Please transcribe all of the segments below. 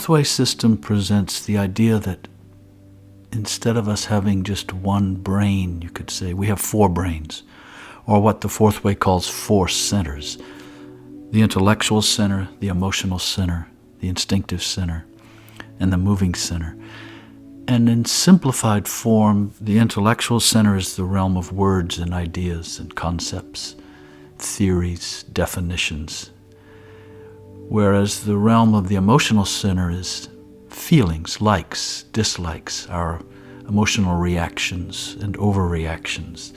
fourth way system presents the idea that instead of us having just one brain, you could say, we have four brains, or what the fourth way calls four centers: the intellectual center, the emotional center, the instinctive center, and the moving center. And in simplified form, the intellectual center is the realm of words and ideas and concepts, theories, definitions, whereas the realm of the emotional center is feelings, likes, dislikes, our emotional reactions and overreactions,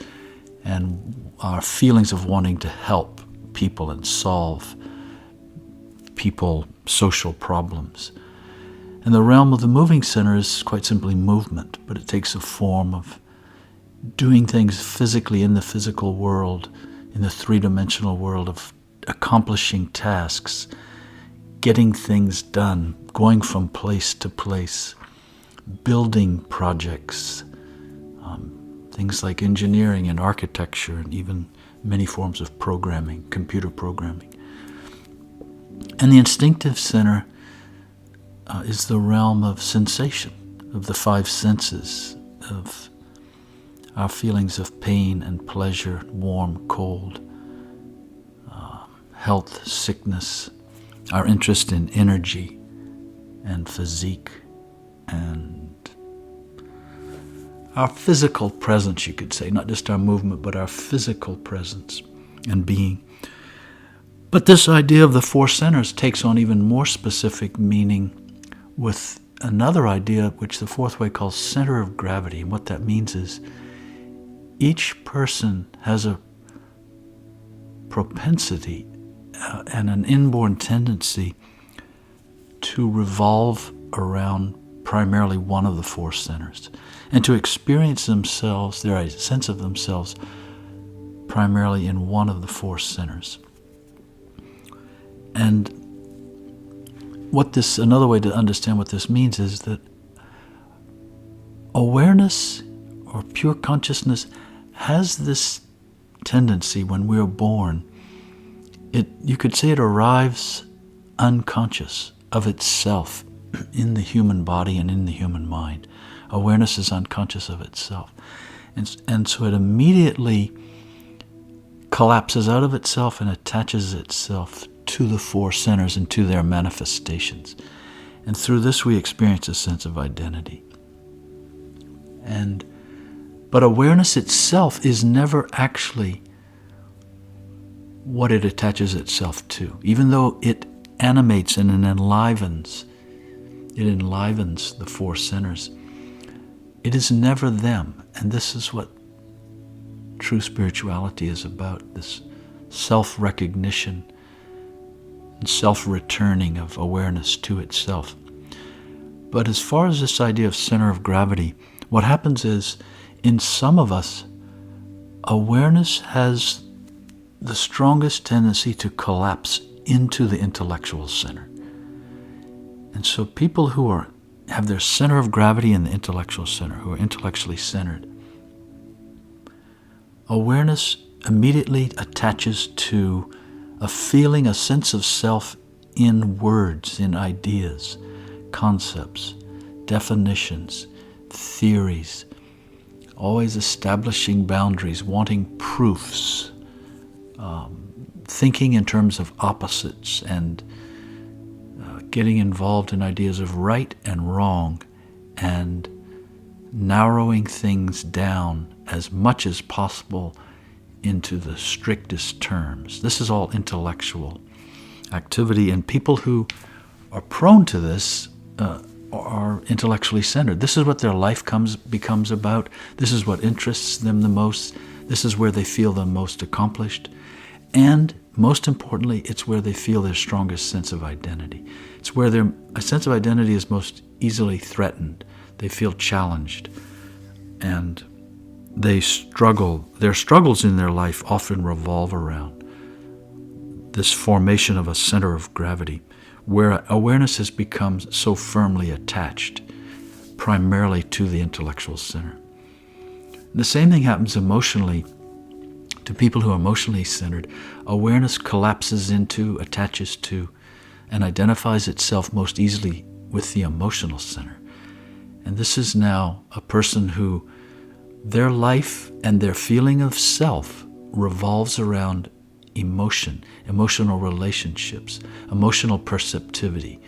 and our feelings of wanting to help people and solve social problems. And the realm of the moving center is quite simply movement, but it takes a form of doing things physically in the physical world, in the three-dimensional world, of accomplishing tasks, getting things done, going from place to place, building projects, things like engineering and architecture, and even many forms of programming, computer programming. And the instinctive center is the realm of sensation, of the five senses, of our feelings of pain and pleasure, warm, cold, health, sickness, our interest in energy and physique, and our physical presence, you could say, not just our movement, but our physical presence and being. But this idea of the four centers takes on even more specific meaning with another idea which the fourth way calls center of gravity. And what that means is each person has a propensity and an inborn tendency to revolve around primarily one of the four centers, and to experience themselves, their sense of themselves, primarily in one of the four centers. And another way to understand what this means is that awareness or pure consciousness has this tendency when we are born. You could say it arrives unconscious of itself in the human body and in the human mind. Awareness is unconscious of itself. And so it immediately collapses out of itself and attaches itself to the four centers and to their manifestations. And through this we experience a sense of identity. But awareness itself is never actually what it attaches itself to. Even though it animates and it enlivens the four centers, it is never them. And this is what true spirituality is about, this self-recognition and self-returning of awareness to itself. But as far as this idea of center of gravity, what happens is, in some of us, awareness has the strongest tendency to collapse into the intellectual center. And so people who have their center of gravity in the intellectual center, who are intellectually centered, awareness immediately attaches to a feeling, a sense of self in words, in ideas, concepts, definitions, theories, always establishing boundaries, wanting proofs, thinking in terms of opposites, and getting involved in ideas of right and wrong, and narrowing things down as much as possible into the strictest terms. This is all intellectual activity, and people who are prone to this are intellectually centered. This is what their life becomes about. This is what interests them the most. This is where they feel the most accomplished. And most importantly, it's where they feel their strongest sense of identity. It's where a sense of identity is most easily threatened. They feel challenged, and they struggle. Their struggles in their life often revolve around this formation of a center of gravity, where awareness has become so firmly attached primarily to the intellectual center. The same thing happens emotionally to people who are emotionally centered. Awareness collapses into, attaches to, and identifies itself most easily with the emotional center. And this is now a person who their life and their feeling of self revolves around emotion, emotional relationships, emotional perceptivity,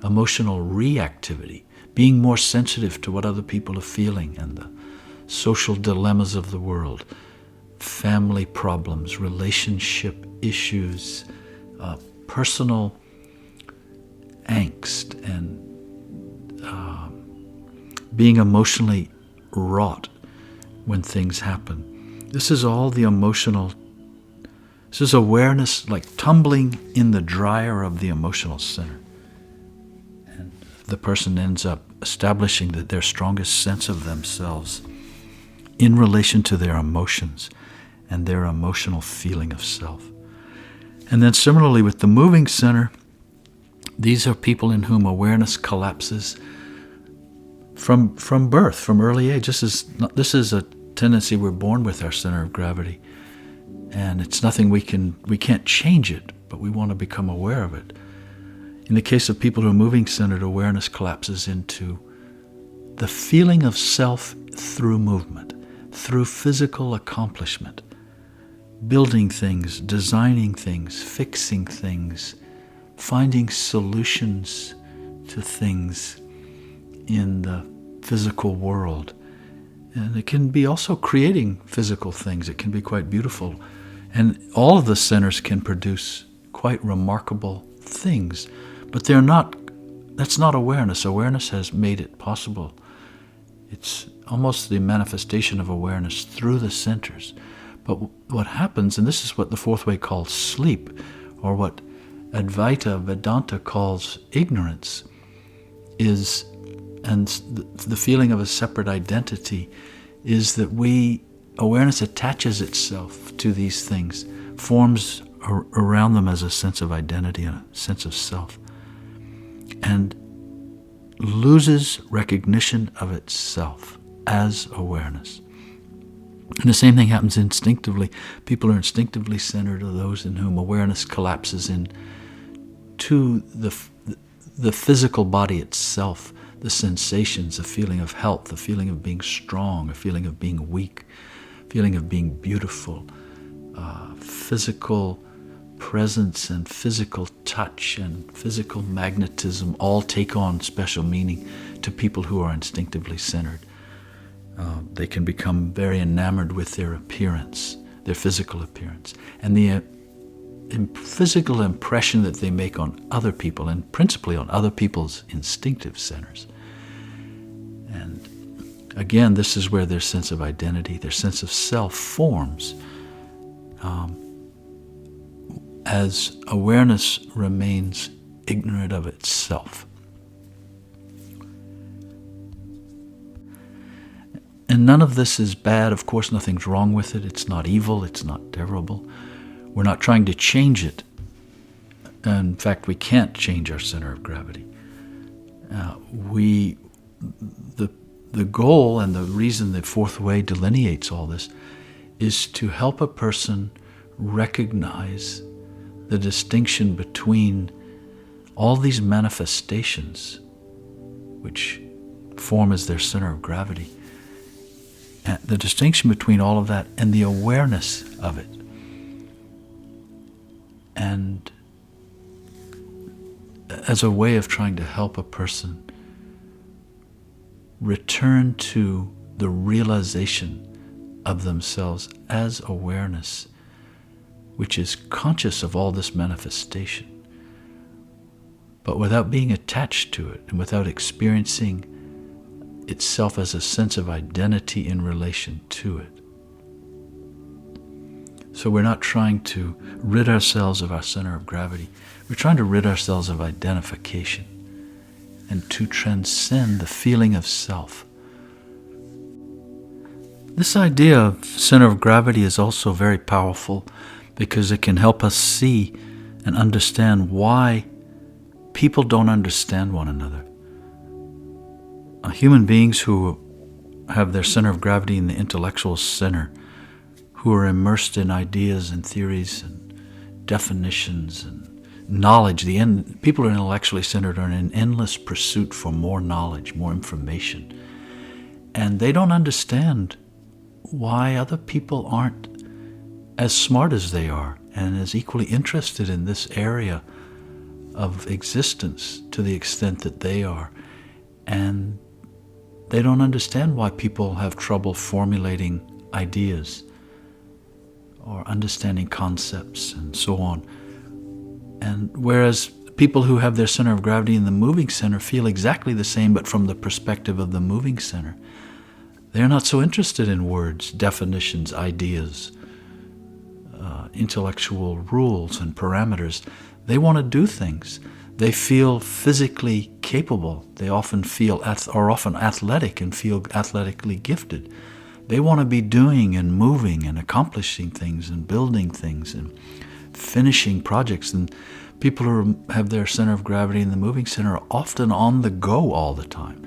emotional reactivity, being more sensitive to what other people are feeling and the social dilemmas of the world, family problems, relationship issues, personal angst, and being emotionally wrought when things happen. This is all the emotional. This is awareness, like tumbling in the dryer of the emotional center. And the person ends up establishing that their strongest sense of themselves in relation to their emotions and their emotional feeling of self. And then similarly with the moving center, these are people in whom awareness collapses from birth, from early age. This is a tendency we're born with, our center of gravity. And it's nothing we can't change it, but we want to become aware of it. In the case of people who are moving centered, awareness collapses into the feeling of self through movement, through physical accomplishment, building things, designing things, fixing things, finding solutions to things in the physical world. And it can be also creating physical things. It can be quite beautiful. And all of the centers can produce quite remarkable things. But that's not awareness. Awareness has made it possible. It's almost the manifestation of awareness through the centers. But what happens, and this is what the fourth way calls sleep, or what Advaita Vedanta calls ignorance, and the feeling of a separate identity, is that awareness attaches itself to these things, forms around them as a sense of identity and a sense of self, and loses recognition of itself as awareness. And the same thing happens instinctively. People are instinctively centered, are those in whom awareness collapses into the physical body itself, the sensations, the feeling of health, the feeling of being strong, a feeling of being weak, feeling of being beautiful, physical presence and physical touch and physical magnetism all take on special meaning to people who are instinctively centered. They can become very enamored with their appearance, their physical appearance, and the physical impression that they make on other people, and principally on other people's instinctive centers. And again, this is where their sense of identity, their sense of self forms as awareness remains ignorant of itself. And none of this is bad. Of course, nothing's wrong with it. It's not evil. It's not terrible. We're not trying to change it. In fact, we can't change our center of gravity. The goal and the reason the fourth way delineates all this is to help a person recognize the distinction between all these manifestations which form as their center of gravity, and the distinction between all of that and the awareness of it. And as a way of trying to help a person return to the realization of themselves as awareness, which is conscious of all this manifestation, but without being attached to it and without experiencing itself as a sense of identity in relation to it. So we're not trying to rid ourselves of our center of gravity. We're trying to rid ourselves of identification and to transcend the feeling of self. This idea of center of gravity is also very powerful because it can help us see and understand why people don't understand one another. Human beings who have their center of gravity in the intellectual center, who are immersed in ideas and theories and definitions and knowledge, people who are intellectually centered are in an endless pursuit for more knowledge, more information. And they don't understand why other people aren't as smart as they are and as equally interested in this area of existence to the extent that they are. And they don't understand why people have trouble formulating ideas or understanding concepts and so on. And whereas people who have their center of gravity in the moving center feel exactly the same, but from the perspective of the moving center, they're not so interested in words, definitions, ideas, intellectual rules and parameters. They want to do things. They feel physically capable. They often are often athletic and feel athletically gifted. They want to be doing and moving and accomplishing things and building things and finishing projects. And people who have their center of gravity in the moving center are often on the go all the time.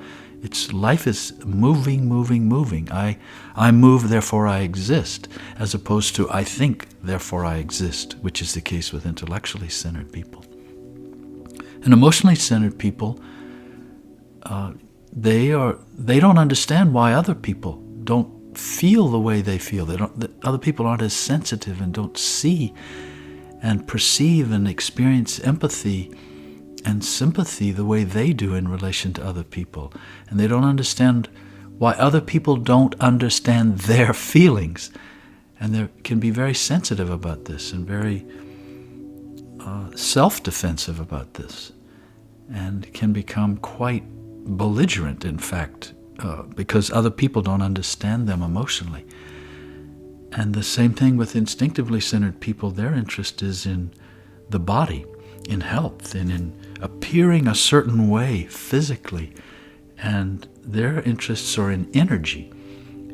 Life is moving, moving, moving. I move, therefore I exist, as opposed to I think, therefore I exist, which is the case with intellectually centered people. And emotionally centered people, they don't understand why other people don't feel the way they feel. Other people aren't as sensitive and don't see and perceive and experience empathy and sympathy the way they do in relation to other people. And they don't understand why other people don't understand their feelings. And they can be very sensitive about this and very self-defensive about this, and can become quite belligerent, in fact, because other people don't understand them emotionally. And the same thing with instinctively centered people. Their interest is in the body, in health, and in appearing a certain way physically. And their interests are in energy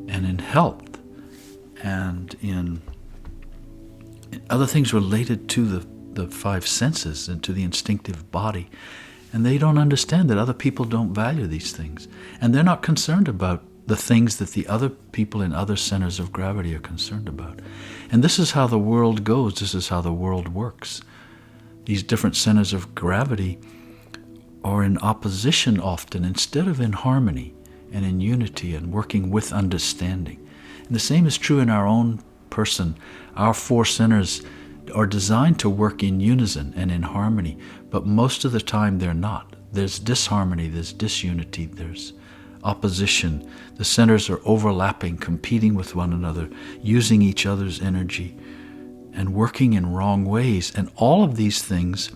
and in health and in other things related to the five senses and to the instinctive body. And they don't understand that other people don't value these things. And they're not concerned about the things that the other people in other centers of gravity are concerned about. And this is how the world goes. This is how the world works. These different centers of gravity are in opposition often instead of in harmony and in unity and working with understanding. And the same is true in our own person. Our four centers are designed to work in unison and in harmony, but most of the time they're not. There's disharmony, there's disunity, there's opposition. The centers are overlapping, competing with one another, using each other's energy, and working in wrong ways. And all of these things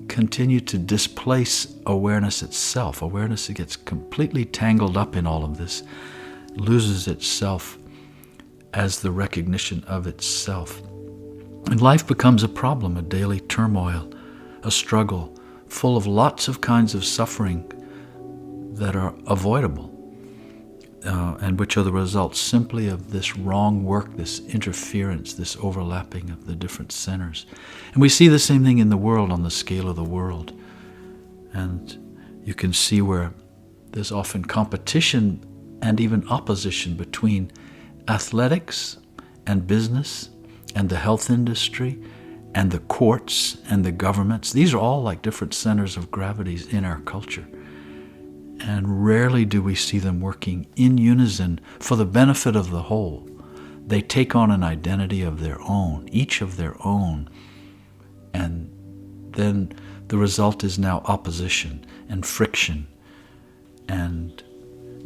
continue to displace awareness itself. Awareness gets completely tangled up in all of this, loses itself as the recognition of itself. And life becomes a problem, a daily turmoil, a struggle, full of lots of kinds of suffering that are avoidable, and which are the results simply of this wrong work, this interference, this overlapping of the different centers. And we see the same thing in the world, on the scale of the world. And you can see where there's often competition and even opposition between athletics and business and the health industry and the courts and the governments. These are all like different centers of gravities in our culture. And rarely do we see them working in unison for the benefit of the whole. They take on an identity of their own, each of their own. And then the result is now opposition and friction and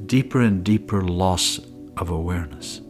deeper loss of awareness.